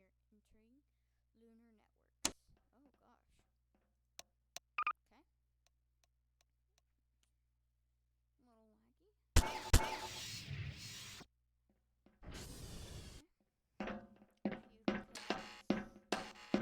you're entering Lunar Networks. Oh gosh. Okay. A little laggy. A few clicks. First. Oh. That is nice. I very much like that. This is nice.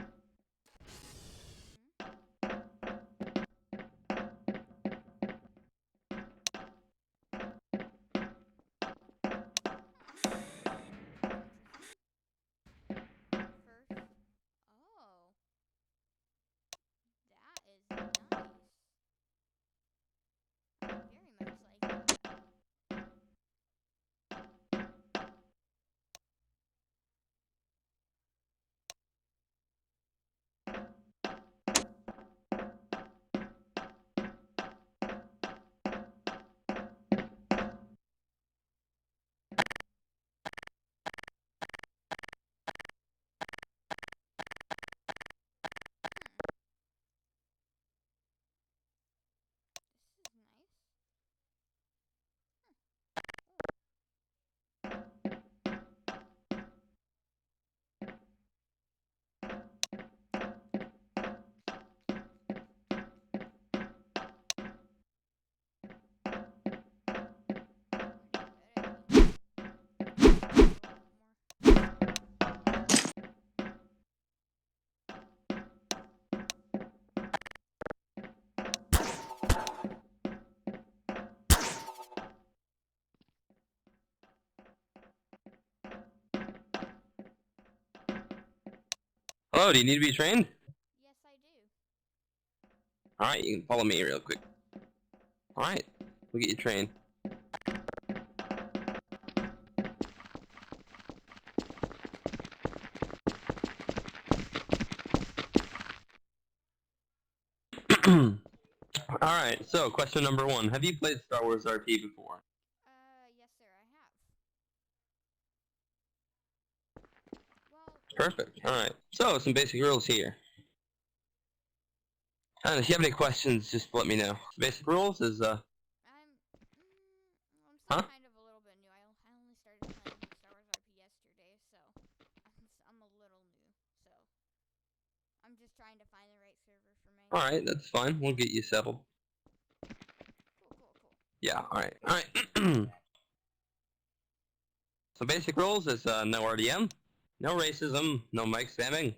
Hello, do you need to be trained? Yes, I do. Alright, you can follow me real quick. Alright, we'll get you trained. Alright, so question number 1. Have you played Star Wars RP before? Yes, sir, I have. Well, Perfect. Alright, so some basic rules here. And if you have any questions, just let me know. Basic rules is, I'm still Huh? kind of a little bit new. I only started playing Star Wars RP yesterday, so I'm a little new. So I'm just trying to find the right server for me. Alright, that's fine. We'll get you settled. Cool. Yeah, alright. Alright. So basic rules is no RDM, no racism, no mic spamming,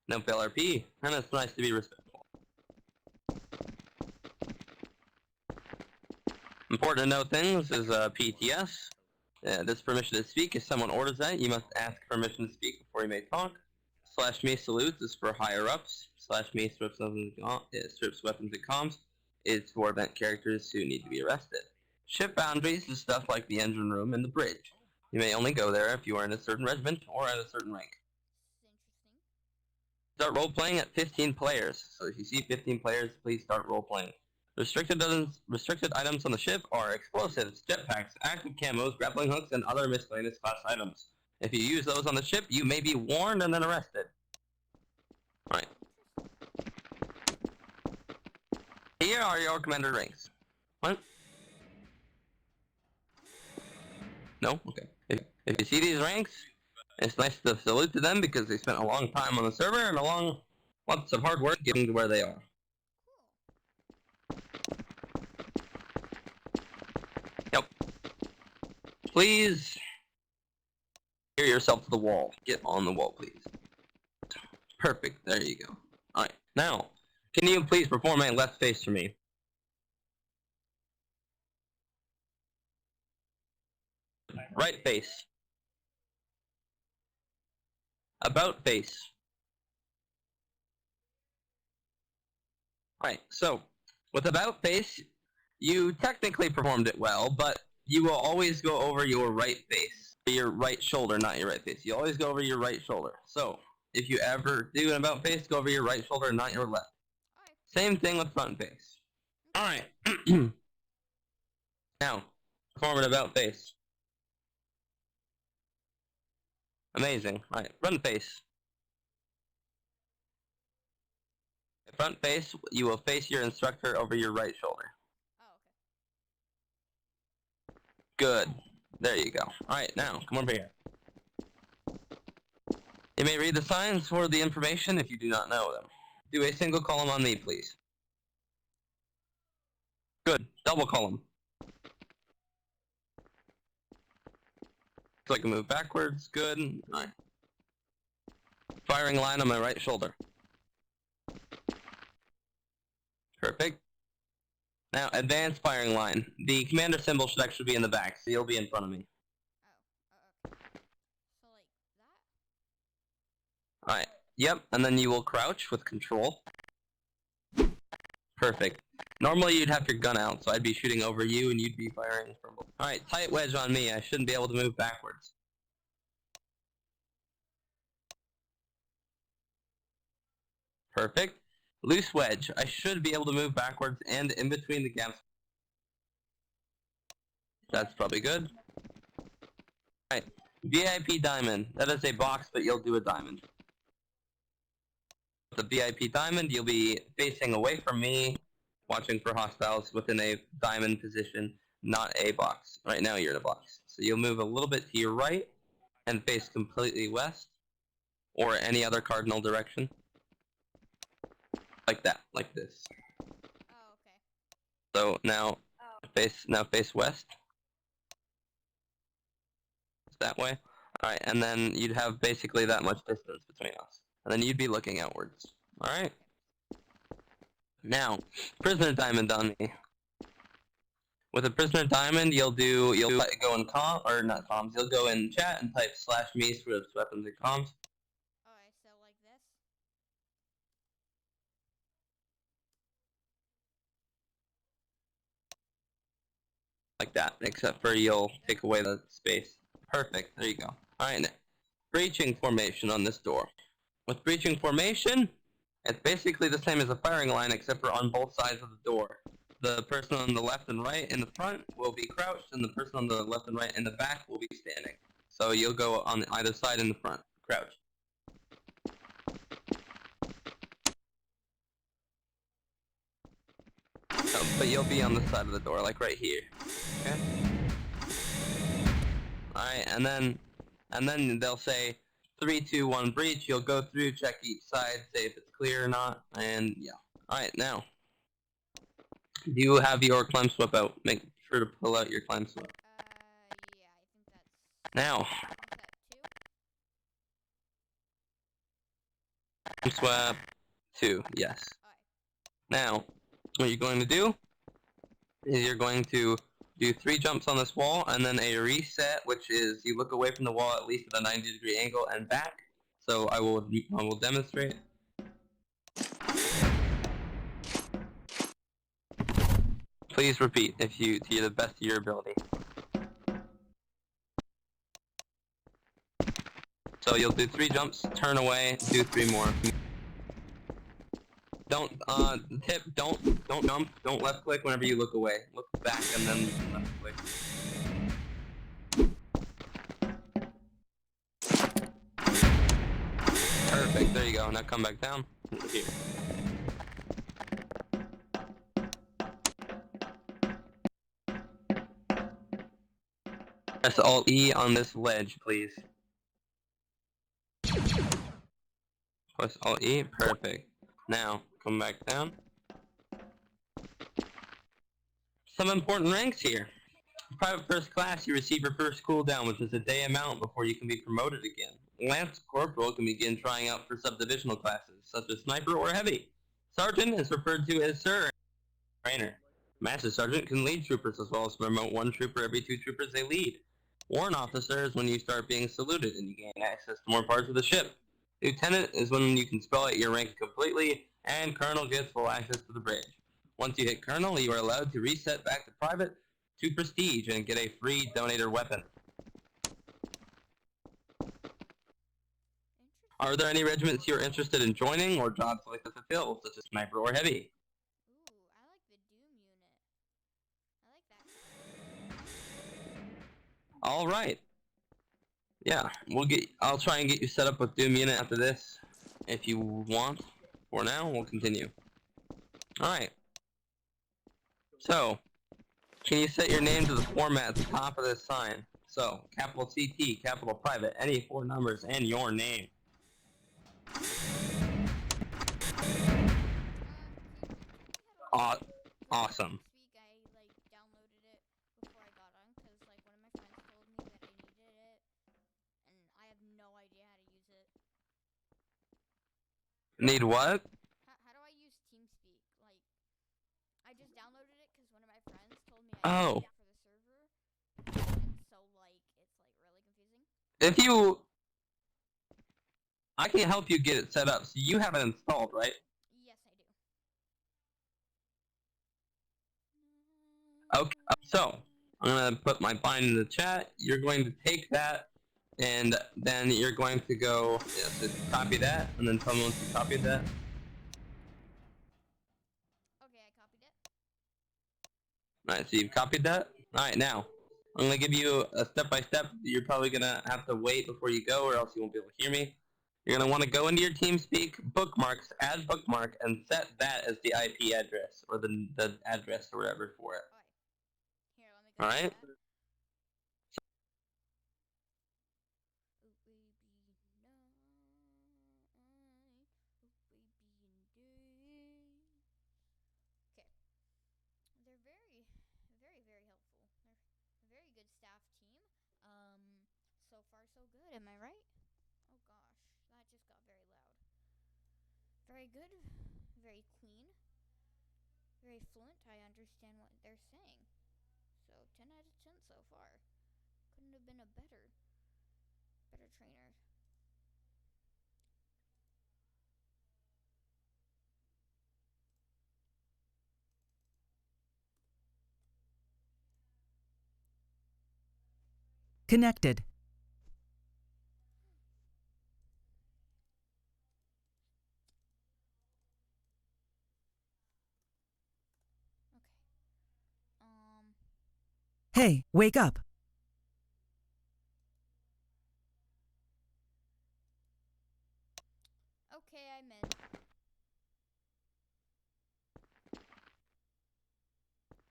no fail RP, and it's nice to be respectful. Important to note things is PTS. This permission to speak, if someone orders that, you must ask permission to speak before you may talk. /me salutes is for higher ups. /me strips weapons and comms is for event characters who need to be arrested. Ship boundaries is stuff like the engine room and the bridge. You may only go there if you are in a certain regiment or at a certain rank. Interesting. Start role-playing at 15 players. So if you see 15 players, please start role-playing. Restricted items on the ship are explosives, jetpacks, active camos, grappling hooks, and other miscellaneous class items. If you use those on the ship, you may be warned and then arrested. Alright. Here are your commander ranks. What? No? Okay. If you see these ranks, it's nice to salute to them because they spent a long time on the server and lots of hard work getting to where they are. Yep. Please gear yourself to the wall. Get on the wall, please. Perfect. There you go. Alright. Now, can you please perform a left face for me? Right face. About face. Alright, so, with about face, you technically performed it well, but you will always go over your right face. Your right shoulder, not your right face. You always go over your right shoulder. So, if you ever do an about face, go over your right shoulder, not your left. Alright. Same thing with front face. Alright. Now, perform an about face. Amazing. Alright, front face. Front face, you will face your instructor over your right shoulder. Oh, okay. Good. There you go. Alright, now, come over here. You may read the signs for the information if you do not know them. Do a single column on me, please. Good. Double column. So I can move backwards. Good. Alright. Firing line on my right shoulder. Perfect. Now, advanced firing line. The commander symbol should actually be in the back, so you'll be in front of me. Oh, okay. So like that? Alright. Yep, and then you will crouch with control. Perfect. Normally you'd have your gun out, so I'd be shooting over you and you'd be firing from... Alright, tight wedge on me. I shouldn't be able to move backwards. Perfect. Loose wedge. I should be able to move backwards and in between the gaps. That's probably good. Alright. VIP diamond. That is a box, but you'll do a diamond. With the VIP diamond, you'll be facing away from me, watching for hostiles within a diamond position, not a box. Right now you're in a box. So you'll move a little bit to your right and face completely west, or any other cardinal direction. Like that, like this. Oh, okay. So now face west. That way. Alright, and then you'd have basically that much distance between us. And then you'd be looking outwards. Alright? Now, prisoner diamond on me. With a prisoner diamond, you'll go in you'll go in chat and type /me scripts, weapons and comms. Alright, so like this? Like that, except for you'll take away the space. Perfect, there you go. Alright, breaching formation on this door. With breaching formation, it's basically the same as a firing line, except for on both sides of the door. The person on the left and right in the front will be crouched, and the person on the left and right in the back will be standing. So you'll go on either side in the front, crouched. But you'll be on the side of the door, like right here. Okay? Alright, and then they'll say 3, 2, 1 breach. You'll go through, check each side, say if it's clear or not, and yeah. Alright, now. Do you have your climb swap out? Make sure to pull out your climb swap. Yeah, I think that's... Now. Climb swap 2, yes. Now, what you're going to do is you're going to do 3 jumps on this wall, and then a reset, which is you look away from the wall at least at a 90-degree angle and back. So I will demonstrate. Please repeat to the best of your ability. So you'll do 3 jumps, turn away, do 3 more. Don't jump, don't left click whenever you look away. Look back and then left click. Perfect, there you go. Now come back down. Here. Press Alt E on this ledge, please. Press Alt E, perfect. Now, come back down. Some important ranks here. Private first class, you receive your first cooldown, which is a day amount before you can be promoted again. Lance Corporal can begin trying out for subdivisional classes, such as Sniper or Heavy. Sergeant is referred to as Sir. Trainer. Master Sergeant can lead troopers as well as promote 1 trooper every 2 troopers they lead. Warrant Officer is when you start being saluted and you gain access to more parts of the ship. Lieutenant is when you can spell out your rank completely, and Colonel gets full access to the bridge. Once you hit Colonel, you are allowed to reset back to Private to Prestige and get a free donator weapon. Are there any regiments you're interested in joining or jobs like to fulfill, such as Sniper or Heavy? Ooh, I like the Doom unit. I like that. Alright. Yeah, I'll try and get you set up with Doom unit after this, if you want. For now, we'll continue. Alright. So, can you set your name to the format at the top of this sign? So, capital CT, capital private, any 4 numbers, and your name. Awesome. Speak, I like downloaded it before I got on because like one of my friends told me that I needed it, and I have no idea how to use it. Need what? How do I use TeamSpeak? Like, I just downloaded it because one of my friends told me I needed it for the server, and so like it's like really confusing. If you, I can help you get it set up. So you have it installed, right? Yes, I do. Okay. So I'm gonna put my bind in the chat. You're going to take that, and then you're going to go to copy that, and then tell me once you copied that. Okay, I copied it. Alright, so you've copied that? Alright, now, I'm going to give you a step-by-step. You're probably going to have to wait before you go, or else you won't be able to hear me. You're going to want to go into your TeamSpeak bookmarks, add bookmark, and set that as the IP address, or the address or whatever for it. Here, let me go. Alright? They're very, very, very helpful. They're a very good staff team. So far so good. Am I right? Oh gosh, that just got very loud. Very good, very clean, very fluent. I understand what they're saying. So 10 out of 10 so far. Couldn't have been a better trainer. Connected. Hey, wake up. Okay, I'm in.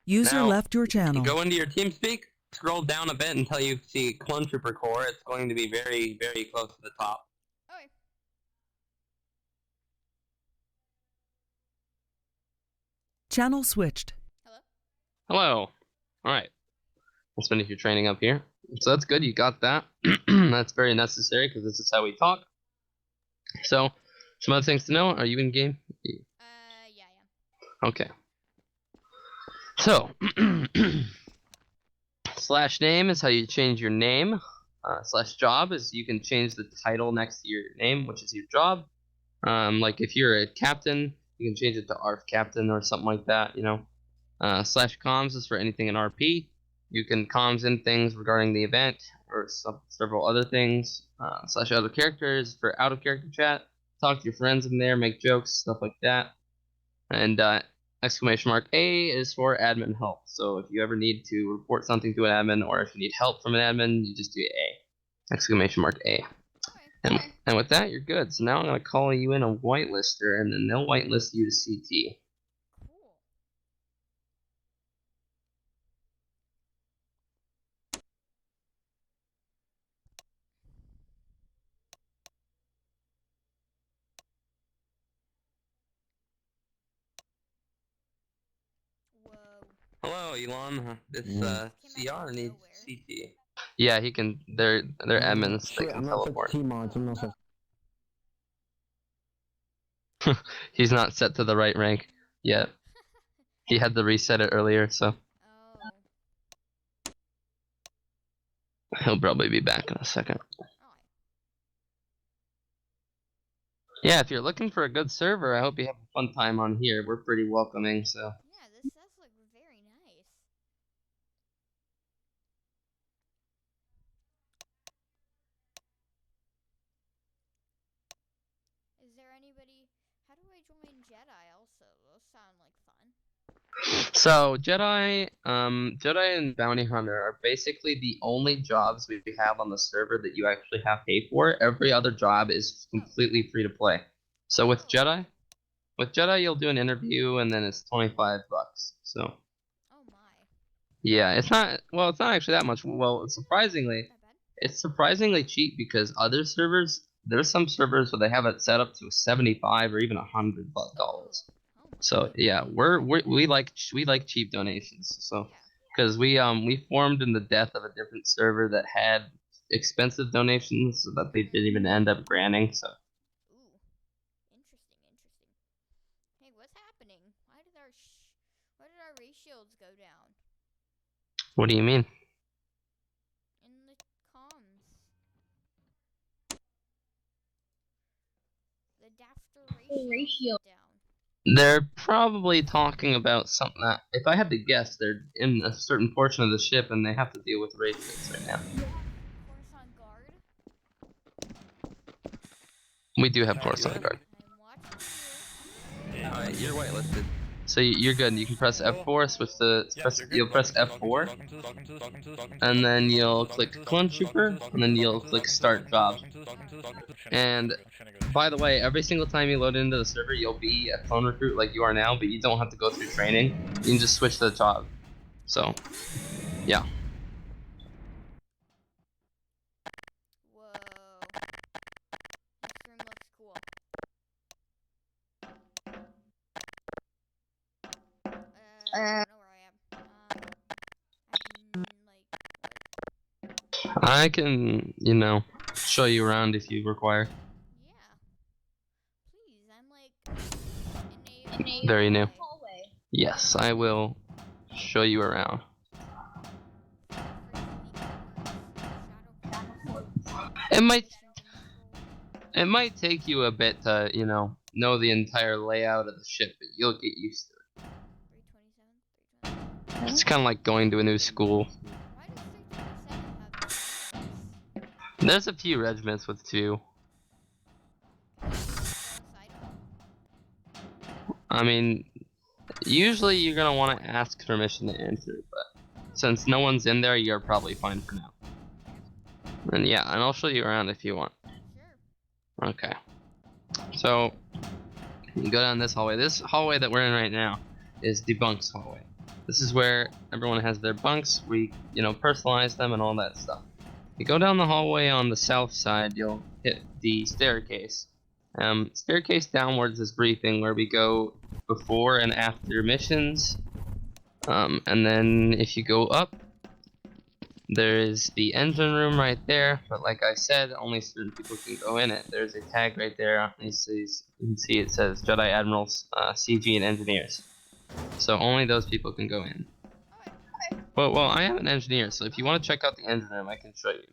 User Now, left your channel. go into your TeamSpeak, scroll down a bit until you see Clone Trooper Core. It's going to be very, very close to the top. Okay. Channel switched. Hello? Hello. Alright. Let's finish your training up here. So that's good, you got that. That's very necessary because this is how we talk. So, some other things to know. Are you in game? Yeah, I am. Okay. So, slash name is how you change your name. Slash job is you can change the title next to your name, which is your job. Like if you're a captain, you can change it to ARF captain or something like that, you know. Slash comms is for anything in RP. You can comms in things regarding the event or several other things. Slash out of characters for out of character chat. Talk to your friends in there, make jokes, stuff like that. And exclamation mark A is for admin help. So if you ever need to report something to an admin or if you need help from an admin, you just do A. Exclamation mark A. And with that, you're good. So now I'm going to call you in a whitelister, and then they'll whitelist you to CT. Cool. Whoa. Hello, Elon. This CR needs CT. Yeah, he can. They're admins. They can teleport. Gmod, I'm not so. He's not set to the right rank yet. He had to reset it earlier, so Oh. he'll probably be back in a second. Oh. Yeah, if you're looking for a good server, I hope you have a fun time on here. We're pretty welcoming, so. Yeah, this does look very nice. Is there anybody? How do I join Jedi also? Those sound like fun. So Jedi and Bounty Hunter are basically the only jobs we have on the server that you actually have to pay for. Every other job is completely free to play. So with Jedi, you'll do an interview and then it's $25. So. Oh my. Yeah, it's not actually that much. Well, surprisingly, Not bad. it's surprisingly cheap because other servers there's some servers where they have it set up to 75 or even $100. Oh my So God. yeah, we like cheap donations. So Yeah. because we formed in the death of a different server that had expensive donations so that they didn't even end up granting. So Ooh. Interesting. Hey, what's happening? Why did our ratios go down what do you mean? in the comms? The Dafter ratios went down. They're probably talking about something that, if I had to guess, they're in a certain portion of the ship and they have to deal with ratios right now. Coruscant guard. We do have Coruscant Guard. I'm watching you. Alright, you're whitelisted. So you're good. You can press F4, switch the you'll press F4, and then you'll click Clone Trooper, and then you'll click Start Job. And by the way, every single time you load into the server, you'll be a clone recruit like you are now, but you don't have to go through training. You can just switch the job. So, yeah. Whoa. This room looks cool. I don't know where I am. I can, show you around if you require. Yeah. Please, I'm like in a Very new. hallway. Yes, I will show you around. It might take you a bit to, know the entire layout of the ship, but you'll get used to it. 327. It's kind of like going to a new school. Why does 327 have this? There's a few regiments with 2. I mean, usually you're gonna want to ask permission to enter, but since no one's in there, you're probably fine for now. And yeah, and I'll show you around if you want. Sure. Okay. So, you go down this hallway. This hallway that we're in right now is the bunks hallway. This is where everyone has their bunks. We, personalize them and all that stuff. You go down the hallway on the south side, you'll hit the staircase. Staircase downwards is briefing, where we go before and after missions. And then if you go up, there is the engine room right there, but like I said, only certain people can go in it. There's a tag right there. You can see it says Jedi Admirals, CG, and Engineers. So only those people can go in. Well, I am an engineer, so if you want to check out the engine room, I can show you.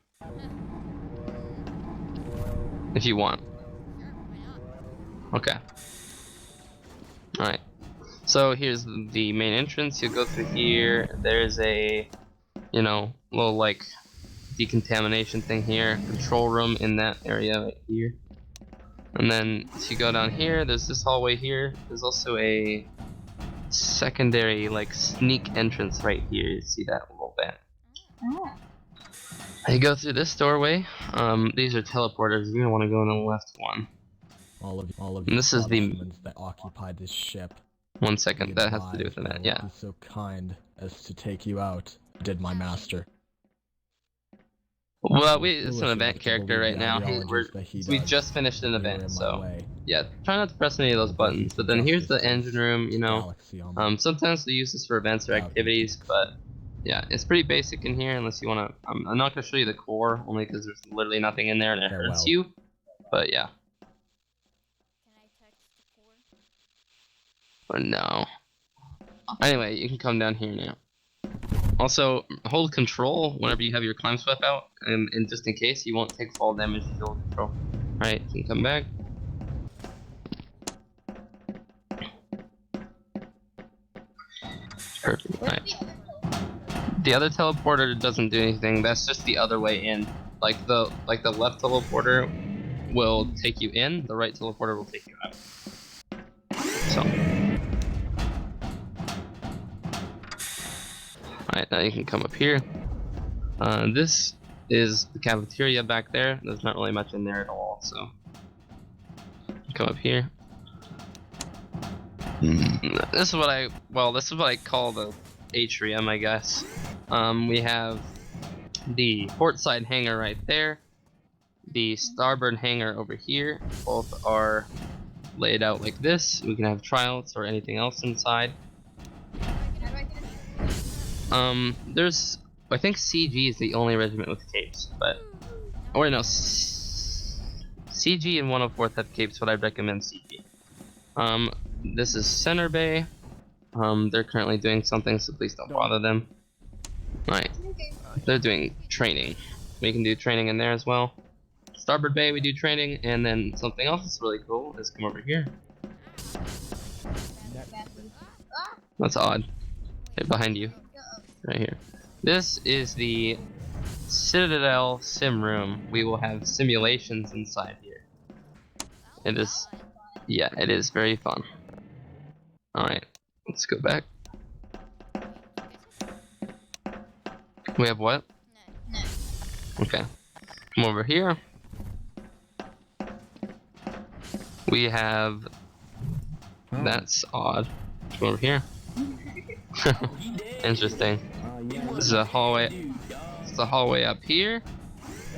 If you want. Sure, why not? Okay. Alright. So here's the main entrance. You'll go through here. There's a, little like decontamination thing here. Control room in that area right here. And then if you go down here, there's this hallway here. There's also a secondary like sneak entrance right here. You see that a little bit. You go through this doorway. These are teleporters. You're gonna want to go in the left one. All of And you this is the humans that occupy this ship. 1 second. be That has to do with advised that. that I Yeah. would be so kind as to take you out, did my master. Well, So it's an foolish of event us to character believe right the now. ideologies that he We does. just finished an We were event, in my so way. yeah. Try not to press any of those buttons. But then here's the engine room. Galaxy on me. Sometimes we use this for events or Yeah, activities, but yeah, it's pretty basic in here. Unless you want to, I'm not gonna show you the core only because there's literally nothing in there and it hurts Farewell. you. But yeah, Can I touch the core? or no. Anyway, you can come down here now. Also, hold control whenever you have your climb sweep out, and just in case you won't take fall damage if you hold control. Alright, you can come back. Perfect. Alright. The other teleporter doesn't do anything. That's just the other way in. Like the left teleporter will take you in. The right teleporter will take you out. So. Alright, now you can come up here. This is the cafeteria back there. There's not really much in there at all, so come up here. This is what I call the atrium, I guess. We have the port side hangar right there. the starboard hangar over here. Both are laid out like this. We can have tryouts or anything else inside. There's, I think CG is the only regiment with capes, but, or no, CG and 104th have capes, but I'd recommend CG. This is Center Bay. They're currently doing something, so please don't bother them. Right, they're doing training. We can do training in there as well. Starboard Bay, we do training, and then something else that's really cool is come over here. That's odd. Right behind you. Right here. This is the Citadel sim room. We will have simulations inside here. It is, yeah, it is very fun. Alright, let's go back. We have what? Okay. Come over here. We have, that's odd. Come over here. Interesting. This is a hallway. This is the hallway up here.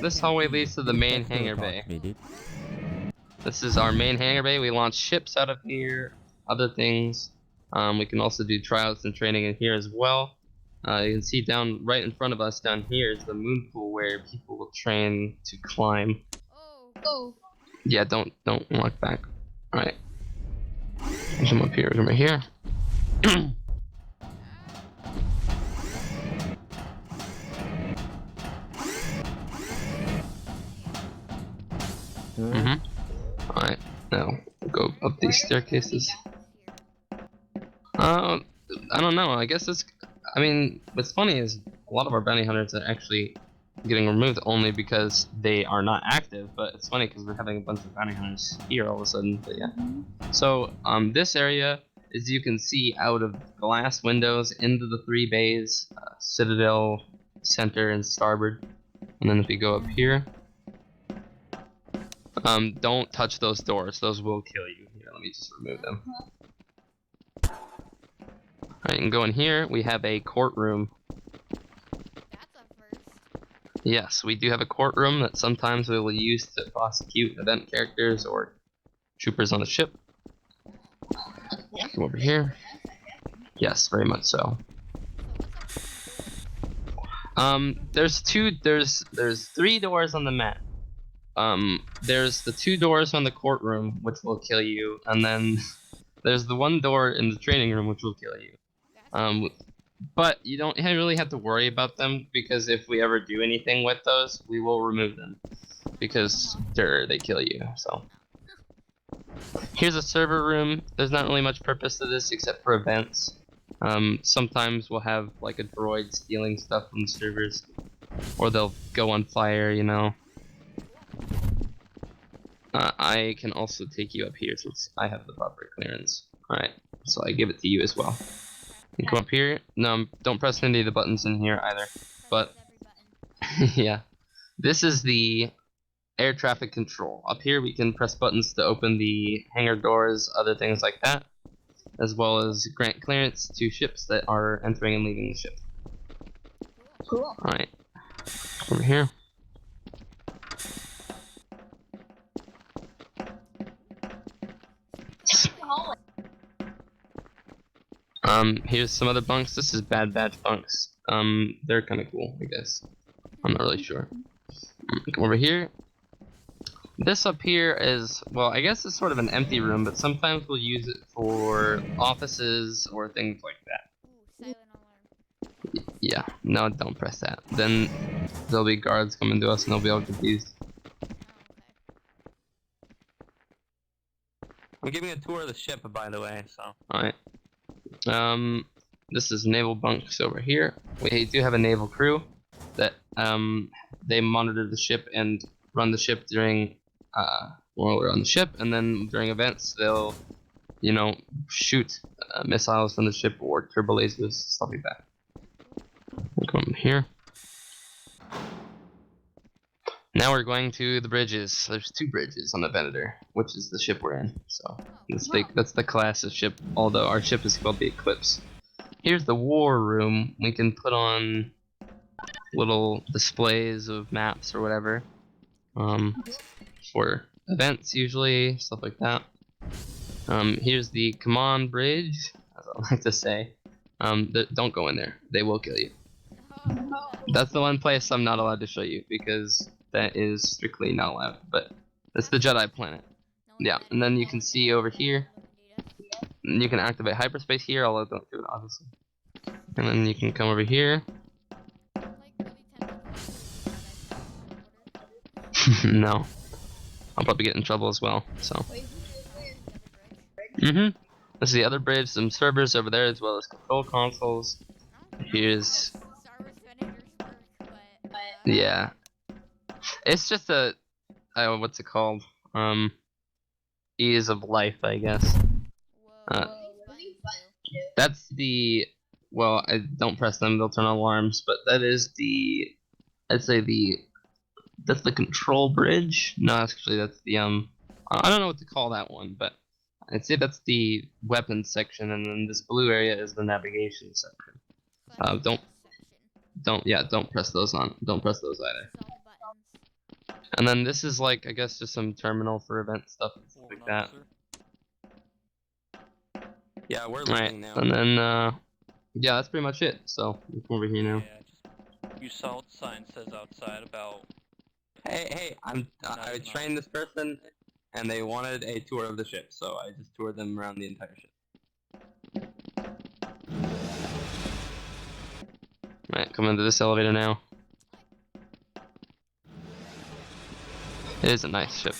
This hallway leads to the main hangar bay. This is our main hangar bay. We launch ships out of here, other things. We can also do tryouts and training in here as well. You can see down right in front of us down here is the moon pool where people will train to climb. Oh. Yeah, don't walk back. All right. Come up here. Come right here. Alright, now go up these staircases. I don't know, I guess it's, I mean, what's funny is a lot of our bounty hunters are actually getting removed only because they are not active, but it's funny because we're having a bunch of bounty hunters here all of a sudden, but yeah. So, this area, as you can see out of glass windows into the 3 bays, Citadel, Center, and Starboard. And then if we go up here, don't touch those doors, those will kill you. Here, let me just remove them. Alright, and go in here, we have a courtroom. That's a first. Yes, we do have a courtroom that sometimes we will use to prosecute event characters or troopers on the ship. Come over here. Yes, very much so. There's 3 doors on the map. There's the 2 doors on the courtroom, which will kill you, and then there's the 1 door in the training room, which will kill you. But you don't really have to worry about them, because if we ever do anything with those, we will remove them, because they kill you. So here's a server room. There's not really much purpose to this except for events. Sometimes we'll have like a droid stealing stuff from the servers, or they'll go on fire, you know. I can also take you up here since I have the proper clearance. Alright, so I give it to you as well. You come up here. No, don't press any of the buttons in here either. But yeah, this is the air traffic control. Up here we can press buttons to open the hangar doors, other things like that, as well as grant clearance to ships that are entering and leaving the ship. Cool. Alright, over here. Here's some other bunks. This is Bad Batch bunks. They're kind of cool, I guess. I'm not really sure. Come over here. This up here is, well, I guess it's sort of an empty room, but sometimes we'll use it for offices or things like that. Ooh, silent alarm. Yeah, no, don't press that. Then there'll be guards coming to us and they'll be all confused. Oh, okay. I'm giving a tour of the ship, by the way, so. Alright. This is naval bunks over here. We do have a naval crew that, they monitor the ship and run the ship during, while we're on the ship, and then during events, they'll, you know, shoot missiles from the ship or turbo lasers, stuff like that. We'll come here. Now we're going to the bridges. There's 2 bridges on the Venator, which is the ship we're in. So that's the class of ship, although our ship is called the Eclipse. Here's the war room. We can put on little displays of maps or whatever. for events usually, stuff like that. Here's the command bridge, as I like to say. Don't go in there; they will kill you. That's the one place I'm not allowed to show you because that is strictly not allowed. But it's the Jedi planet. Yeah, and then you can see over here. You can activate hyperspace here, although don't do it obviously. And then you can come over here. No, I'll probably get in trouble as well. So. This is the other bridge. Some servers over there as well as control consoles. Here's. Yeah. It's just a. What's it called? Ease of life, I guess. That's the. Well, I don't press them; they'll turn on alarms. But that is the. I'd say the. That's the control bridge. No, actually, that's the I don't know what to call that one, but I'd say that's the weapons section, and then this blue area is the navigation section. Don't press those on. Don't press those either. And then this is like, I guess, just some terminal for event stuff and stuff like that. Yeah, we're Right, leaving now. and then yeah, that's pretty much it. So we come over here now. Yeah, you saw what the sign says outside about. Hey, I trained this person, and they wanted a tour of the ship, so I just toured them around the entire ship. Right, come into this elevator now. It is a nice ship.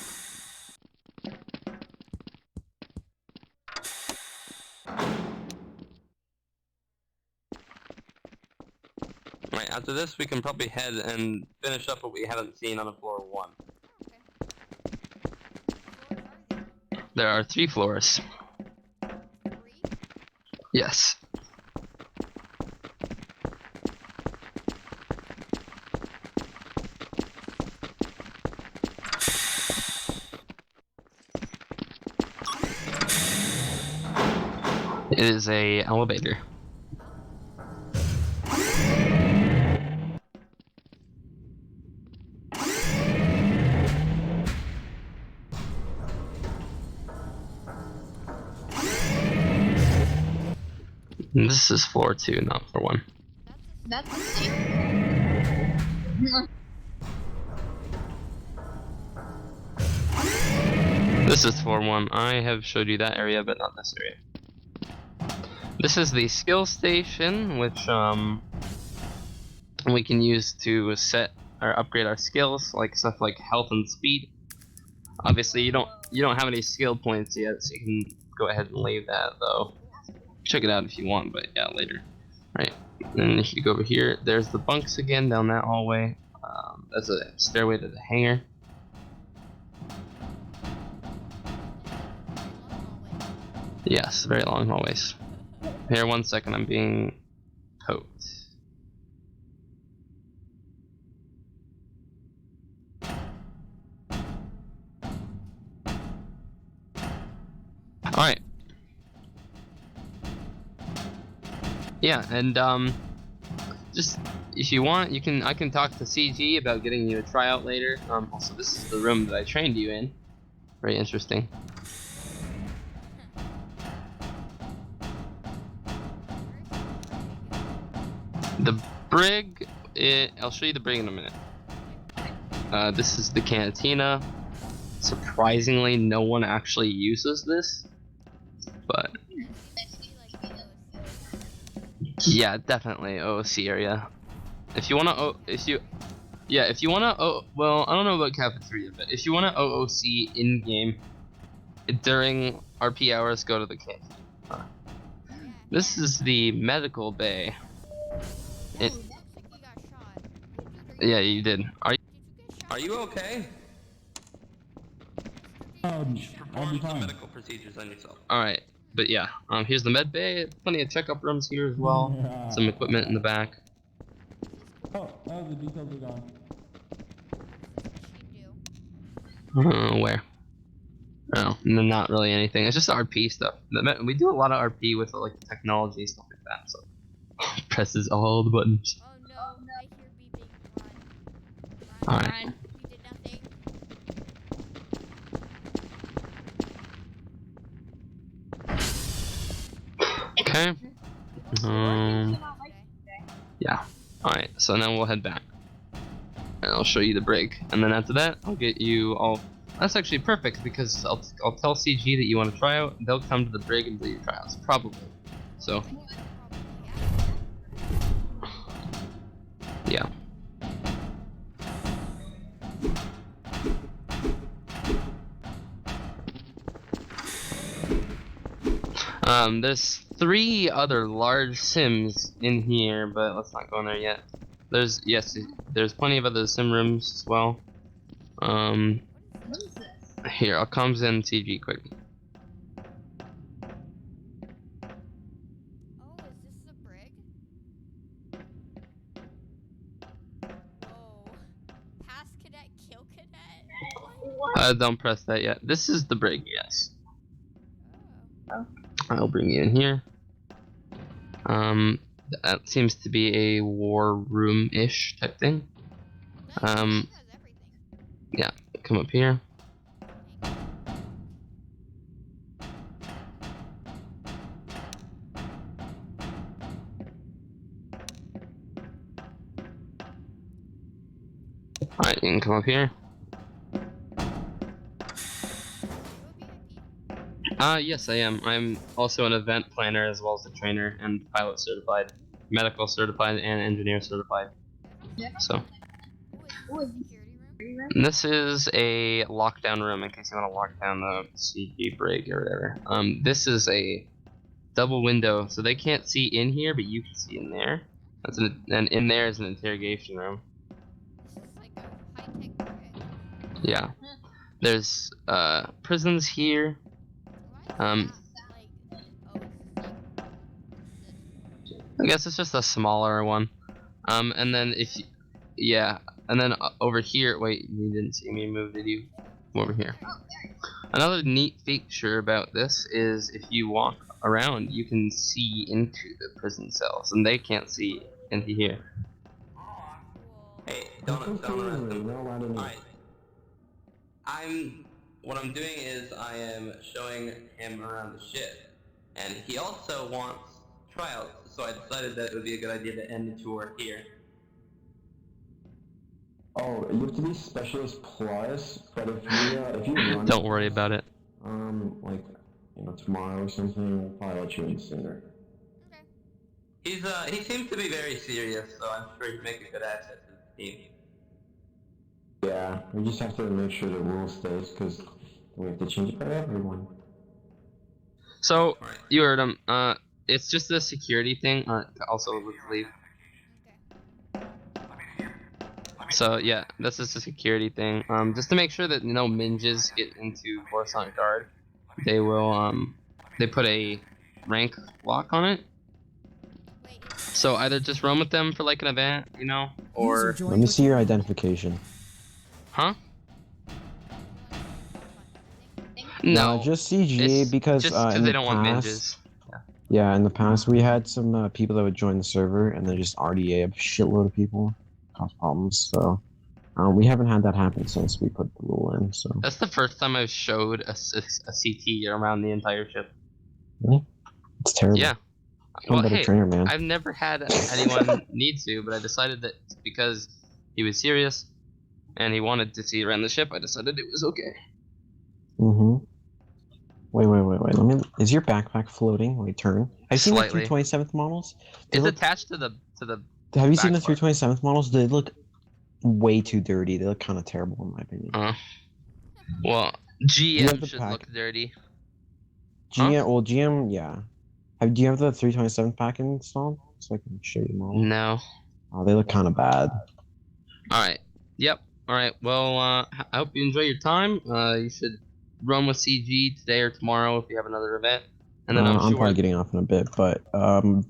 Right, after this we can probably head and finish up what we haven't seen on floor 1. There are 3 floors. 3? Yes. It is a elevator. This is floor 2, not floor 1. That's a safe. This is floor 1. I have showed you that area, but not this area. This is the skill station, which we can use to set or upgrade our skills, like stuff like health and speed. Obviously, you don't have any skill points yet, so you can go ahead and leave that though. Check it out if you want, but yeah, later. Right, then if you go over here, there's the bunks again down that hallway. That's a stairway to the hangar. Yes, very long hallways. Here, 1 second, I'm being poked. Alright. Yeah, and just if you want, I can talk to CG about getting you a tryout later. Also, this is the room that I trained you in. Very interesting. The brig, I'll show you the brig in a minute. This is the cantina. Surprisingly, no one actually uses this, but yeah, definitely OOC area. If you wanna, well, I don't know about cafeteria, but if you wanna OOC in game during RP hours, go to the canteen. This is the medical bay. Yeah, you did. Are you okay? Perform some medical procedures on yourself. Alright, but yeah, here's the med bay. Plenty of checkup rooms here as well. Some equipment in the back. Oh, the details are gone. Where? No, not really anything. It's just RP stuff. We do a lot of RP with like technology stuff like that. So presses all the buttons. Oh no, I hear beeping. Run. Alright. We did nothing. Okay. Um. Yeah. All right. So now we'll head back, and I'll show you the brig, and then after that, I'll get you all. That's actually perfect because I'll tell CG that you want to try out. They'll come to the brig and do your tryouts, probably. So. Yeah. There's 3 other large sims in here, but let's not go in there yet. There's plenty of other sim rooms as well. Here, I'll comms in CG quick. Oh, is this the brig? Whoa. Pass cadet, kill cadet? What? Don't press that yet. This is the brig, yes. Oh. I'll bring you in here. That seems to be a war room-ish type thing. Nice, this thing has everything. Yeah, come up here. Alright, you can come up here. Yes, I am. I'm also an event planner as well as a trainer and pilot certified, medical certified, and engineer certified. So, this is a lockdown room in case you want to lock down the CG brig or whatever. This is a double window, so they can't see in here, but you can see in there. And in there is an interrogation room. This is like a high-tech brig. Yeah. There's prisons here. I guess it's just a smaller one. And then yeah, and then over here, wait, you didn't see me move, did you? Come over here. Another neat feature about this is if you walk around, you can see into the prison cells, and they can't see into here. Hey, don't arrest them. Alright. What I'm doing is I am showing him around the ship, and he also wants tryouts, so I decided that it would be a good idea to end the tour here. Oh, you have to be specialist plus, but if you run Don't worry about it. like, tomorrow or something, we'll probably let you in sooner. He seems to be very serious, so I'm sure he'd make a good asset to the team. Yeah, we just have to make sure the rule stays, because we have to change it for everyone. So, you heard him. It's just a security thing, also with leave. So, yeah, this is a security thing. Just to make sure that no minges get into Coruscant Guard, they will, they put a rank lock on it. So either just run with them for like an event, or... Let me see your identification. Huh? No, just CG, because just in they the don't want past, minges. yeah, in the past we had some people that would join the server and then just RDA a shitload of people, cause problems. So we haven't had that happen since we put the rule in. So that's the first time I've showed a CT around the entire ship. Really? It's terrible. Yeah. Well, hey, trainer, man. I've never had anyone need to, but I decided that because he was serious and he wanted to see around the ship, I decided it was okay. Mm-hmm. Wait. Let me. Is your backpack floating? Wait, turn. Have you seen the 327th models? It's attached to the. Have you seen the 327th models? They look way too dirty. They look kind of terrible in my opinion. Well, GM should look dirty. GM, well, GM, yeah. Do you have the 327th pack installed? So I can show you them all. No. Oh, they look kind of bad. Alright. Yep. Alright, well, I hope you enjoy your time. You should run with CG today or tomorrow if you have another event. And then I'm probably getting off in a bit, but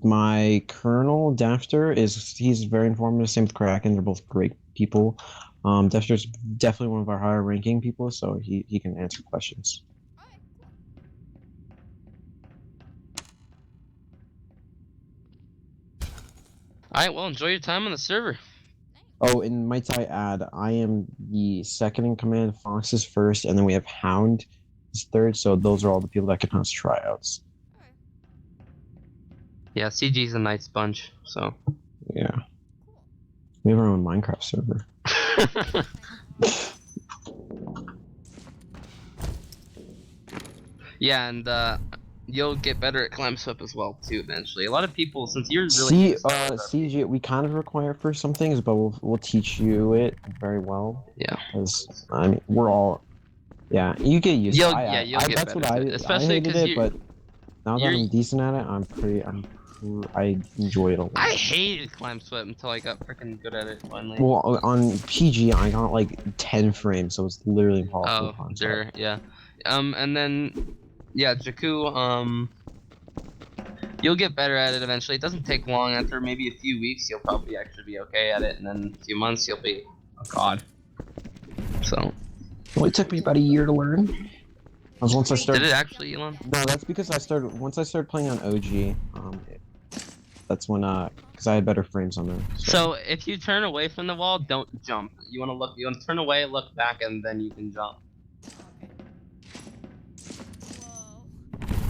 my Colonel, Dafter, he's very informative. Same with Kraken, they're both great people. Dafter's definitely one of our higher ranking people, so he can answer questions. Alright, well, enjoy your time on the server. Oh, and might I add, I am the second in command, Fox is first, and then we have Hound is third, so those are all the people that can host tryouts. Yeah, CG's a nice bunch, so. Yeah. We have our own Minecraft server. Yeah, and you'll get better at climb swap as well too eventually. A lot of people, since you're really See, good at CG, we kind of require it for some things, but we'll teach you it very well. yeah, Because I mean, we're all, yeah, you get used to it. you'll get That's better what at it, I especially hated because it, but now that you're. I'm decent at it, I enjoy it a lot. I hated climb swap until I got freaking good at it finally. Well, on PG, I got like 10 frames, so it's literally impossible Oh, to climb there, swap. yeah. And then, yeah, Jakku, you'll get better at it eventually. It doesn't take long. After maybe a few weeks, you'll probably actually be okay at it, and then a few months, you'll be a god. So. Well, it took me about a year to learn. Once I started. Did it actually, Elon? No, that's because once I started playing on OG, that's when because I had better frames on there. So if you turn away from the wall, don't jump. You want to turn away, look back, and then you can jump.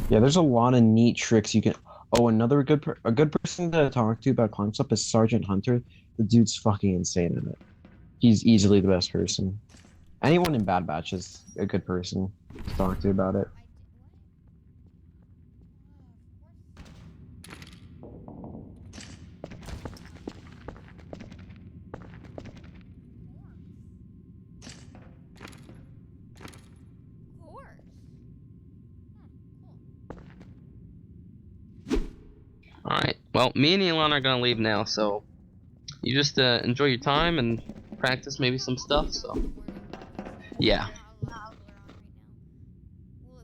Yeah, there's a lot of neat tricks you can. Oh, another a good person to talk to about climb up is Sergeant Hunter. The dude's fucking insane in it. He's easily the best person. Anyone in Bad Batch is a good person to talk to about it. Alright, well, me and Elon are gonna leave now, so you just enjoy your time and practice maybe some stuff, so. Yeah.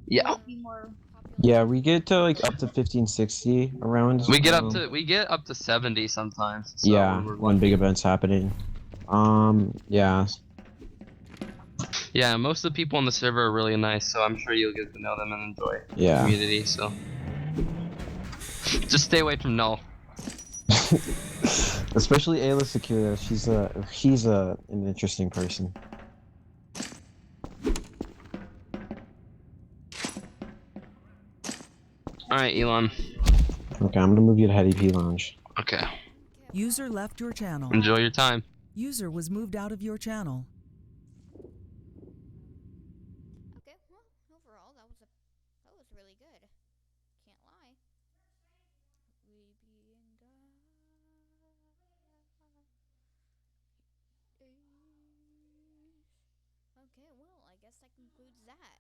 Yeah. Be more. Yeah, we get to like up to 1560 around. We get up to 70 sometimes. So yeah, we're when big lucky. events happening. Yeah. Yeah, most of the people on the server are really nice, so I'm sure you'll get to know them and enjoy the Yeah. community, so. Just stay away from Null. Especially Ayla Secura. He's an interesting person. Alright, Elon. Okay, I'm gonna move you to Hetty P Lounge. Okay. User left your channel. Enjoy your time. User was moved out of your channel. Okay, well, overall that was really good. Can't lie. Okay, well, I guess that concludes that.